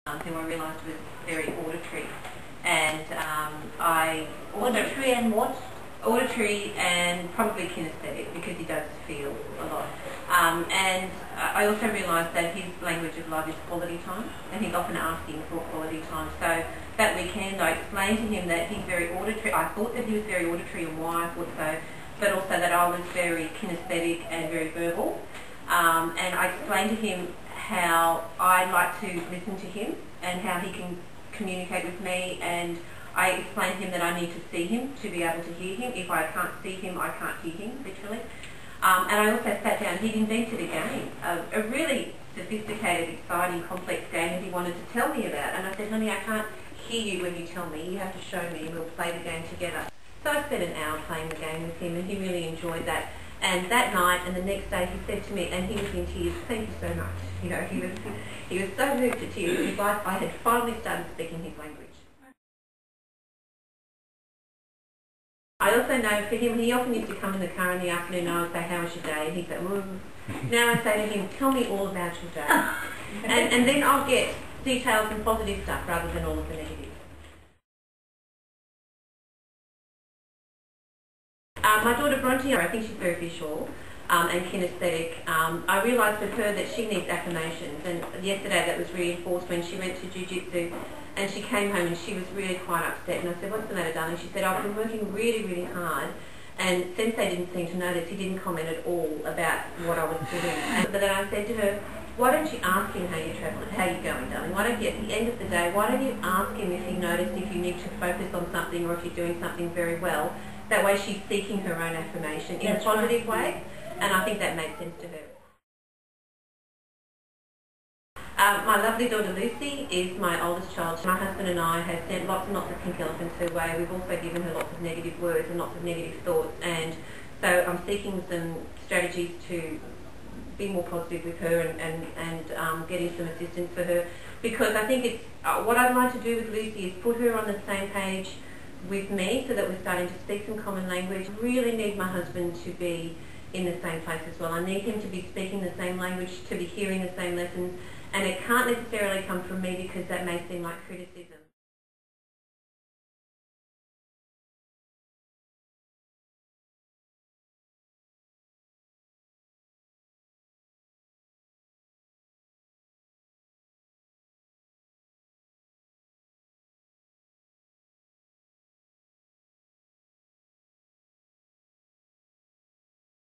who I realised was very auditory, and Auditory and what? Auditory and probably kinesthetic, because he does feel a lot. And I also realised that his language of love is quality time, and he's often asking for quality time. So that weekend I explained to him that he's very auditory. I thought that he was very auditory, and why I thought so, but also that I was very kinesthetic and very verbal. And I explained to him how I like to listen to him and how he can communicate with me, and I explained to him that I need to see him to be able to hear him. If I can't see him, I can't hear him, literally. And I also sat down. He'd invented a game, a really sophisticated, exciting, complex game that he wanted to tell me about. And I said, honey, I can't hear you when you tell me. You have to show me, and we'll play the game together. So I spent an hour playing the game with him, and he really enjoyed that. And that night and the next day he said to me, and he was in tears, thank you so much. You know, he was so moved to tears because I had finally started speaking his language. I also know for him, he often used to come in the car in the afternoon and I would say, how was your day? And he'd say, Now I say to him, tell me all about your day. and then I'll get details and positive stuff rather than all of the negative. My daughter Bronte, I think she's very visual and kinesthetic. I realised with her that she needs affirmations, and yesterday that was reinforced when she went to jiu-jitsu and she came home and she was really quite upset, and I said, what's the matter, darling? She said, I've been working really, really hard, and Sensei didn't seem to notice. He didn't comment at all about what I was doing. But then I said to her, why don't you ask him how you're travelling, how you're going, darling? Why don't you, at the end of the day, why don't you ask him if he noticed if you need to focus on something or if you're doing something very well? That way she's seeking her own affirmation in a positive way, and I think that makes sense to her. My lovely daughter Lucy is my oldest child. My husband and I have sent lots and lots of pink elephants her way. We've also given her lots of negative words and lots of negative thoughts, and so I'm seeking some strategies to be more positive with her and getting some assistance for her, because I think it's what I'd like to do with Lucy is put her on the same page with me so that we're starting to speak some common language. I really need my husband to be in the same place as well. I need him to be speaking the same language, to be hearing the same lessons, and it can't necessarily come from me because that may seem like criticism.